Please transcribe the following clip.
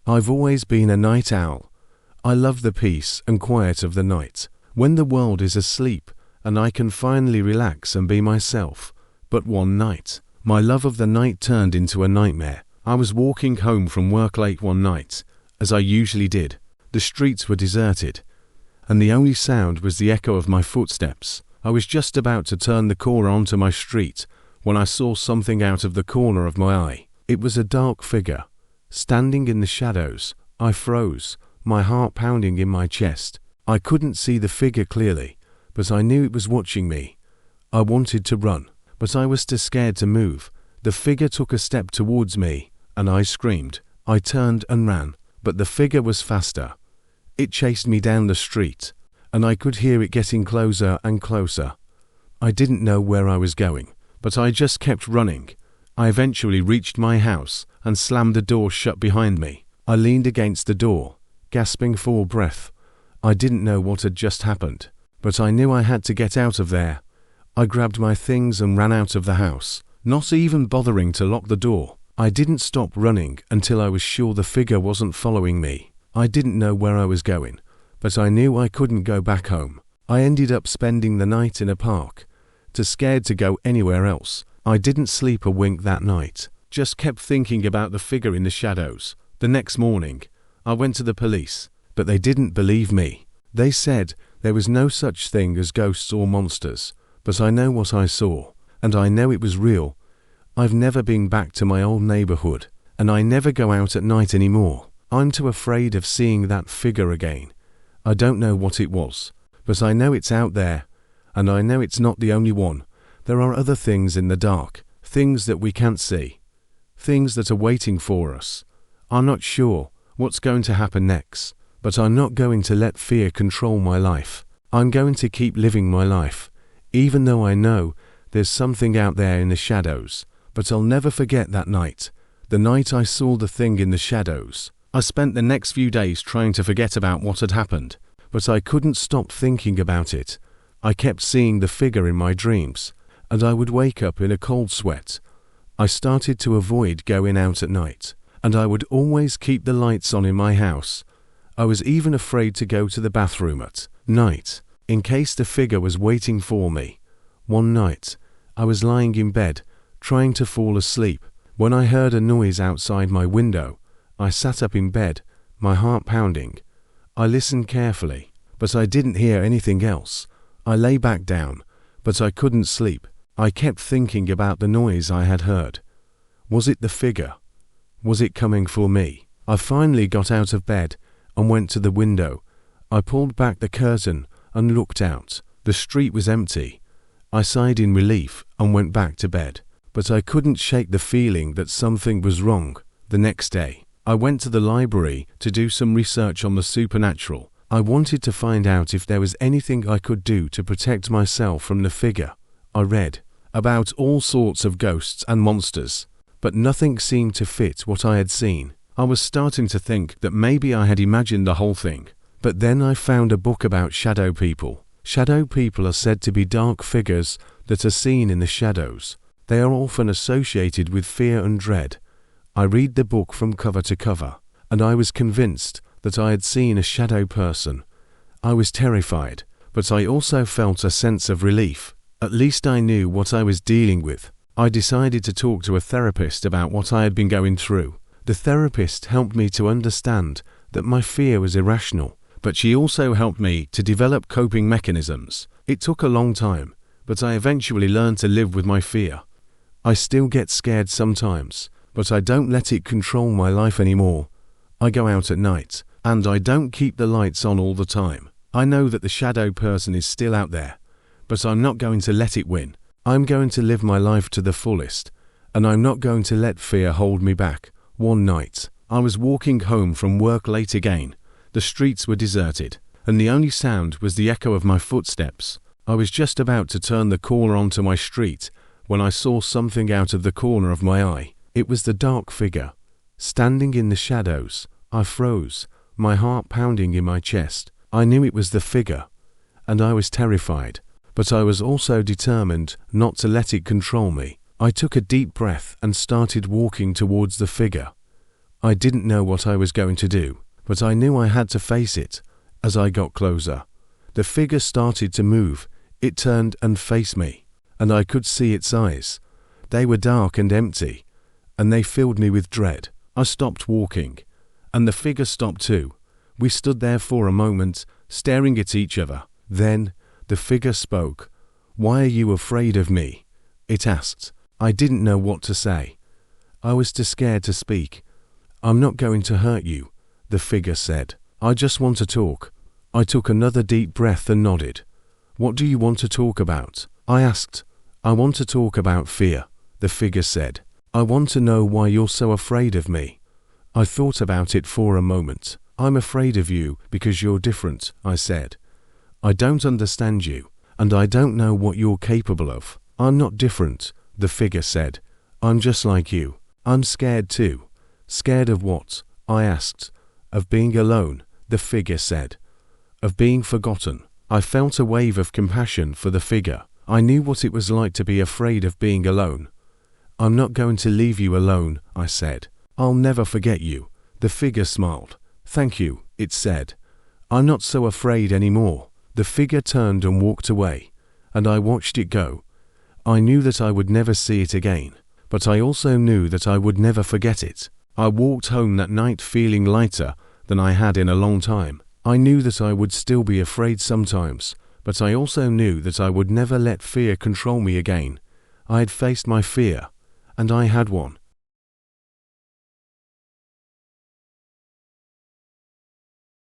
I've always been a night owl. I love the peace and quiet of the night, when the world is asleep and I can finally relax and be myself. But one night, my love of the night turned into a nightmare. I was walking home from work late one night, as I usually did. The streets were deserted, and the only sound was the echo of my footsteps. I was just about to turn the corner onto my street when I saw something out of the corner of my eye. It was a dark figure, standing in the shadows. I froze, my heart pounding in my chest. I couldn't see the figure clearly, but I knew it was watching me. I wanted to run, but I was too scared to move. The figure took a step towards me, and I screamed. I turned and ran, but the figure was faster. It chased me down the street, and I could hear it getting closer and closer. I didn't know where I was going, but I just kept running. I eventually reached my house and slammed the door shut behind me. I leaned against the door, gasping for breath. I didn't know what had just happened, but I knew I had to get out of there. I grabbed my things and ran out of the house, not even bothering to lock the door. I didn't stop running until I was sure the figure wasn't following me. I didn't know where I was going, but I knew I couldn't go back home. I ended up spending the night in a park, too scared to go anywhere else. I didn't sleep a wink that night, just kept thinking about the figure in the shadows. The next morning, I went to the police, but they didn't believe me. They said there was no such thing as ghosts or monsters, but I know what I saw, and I know it was real. I've never been back to my old neighborhood, and I never go out at night anymore. I'm too afraid of seeing that figure again. I don't know what it was, but I know it's out there, and I know it's not the only one. There are other things in the dark, things that we can't see, things that are waiting for us. I'm not sure what's going to happen next, but I'm not going to let fear control my life. I'm going to keep living my life, even though I know there's something out there in the shadows. But I'll never forget that night, the night I saw the thing in the shadows. I spent the next few days trying to forget about what had happened, but I couldn't stop thinking about it. I kept seeing the figure in my dreams, and I would wake up in a cold sweat. I started to avoid going out at night, and I would always keep the lights on in my house. I was even afraid to go to the bathroom at night, in case the figure was waiting for me. One night, I was lying in bed, trying to fall asleep, when I heard a noise outside my window. I sat up in bed, my heart pounding. I listened carefully, but I didn't hear anything else. I lay back down, but I couldn't sleep. I kept thinking about the noise I had heard. Was it the figure? Was it coming for me? I finally got out of bed and went to the window. I pulled back the curtain and looked out. The street was empty. I sighed in relief and went back to bed. But I couldn't shake the feeling that something was wrong. The next day, I went to the library to do some research on the supernatural. I wanted to find out if there was anything I could do to protect myself from the figure. I read about all sorts of ghosts and monsters, but nothing seemed to fit what I had seen. I was starting to think that maybe I had imagined the whole thing. But then I found a book about shadow people. Shadow people are said to be dark figures that are seen in the shadows. They are often associated with fear and dread. I read the book from cover to cover, and I was convinced that I had seen a shadow person. I was terrified, but I also felt a sense of relief. At least I knew what I was dealing with. I decided to talk to a therapist about what I had been going through. The therapist helped me to understand that my fear was irrational, but she also helped me to develop coping mechanisms. It took a long time, but I eventually learned to live with my fear. I still get scared sometimes, but I don't let it control my life anymore. I go out at night, and I don't keep the lights on all the time. I know that the shadow person is still out there, but I'm not going to let it win. I'm going to live my life to the fullest, and I'm not going to let fear hold me back. One night, I was walking home from work late again. The streets were deserted, and the only sound was the echo of my footsteps. I was just about to turn the corner onto my street when I saw something out of the corner of my eye. It was the dark figure, standing in the shadows. I froze, my heart pounding in my chest. I knew it was the figure, and I was terrified, but I was also determined not to let it control me. I took a deep breath and started walking towards the figure. I didn't know what I was going to do, but I knew I had to face it. As I got closer, the figure started to move. It turned and faced me, and I could see its eyes. They were dark and empty, and they filled me with dread. I stopped walking, and the figure stopped too. We stood there for a moment, staring at each other. Then, the figure spoke. "Why are you afraid of me?" it asked. I didn't know what to say. I was too scared to speak. "I'm not going to hurt you," the figure said. "I just want to talk." I took another deep breath and nodded. "What do you want to talk about?" I asked. "I want to talk about fear," the figure said. "I want to know why you're so afraid of me." I thought about it for a moment. "I'm afraid of you because you're different," I said. "I don't understand you, and I don't know what you're capable of." "I'm not different," the figure said. "I'm just like you. I'm scared too." "Scared of what?" I asked. "Of being alone," the figure said. "Of being forgotten." I felt a wave of compassion for the figure. I knew what it was like to be afraid of being alone. "I'm not going to leave you alone," I said. "I'll never forget you." The figure smiled. "Thank you," it said. "I'm not so afraid anymore." The figure turned and walked away, and I watched it go. I knew that I would never see it again, but I also knew that I would never forget it. I walked home that night feeling lighter than I had in a long time. I knew that I would still be afraid sometimes, but I also knew that I would never let fear control me again. I had faced my fear, and I had won.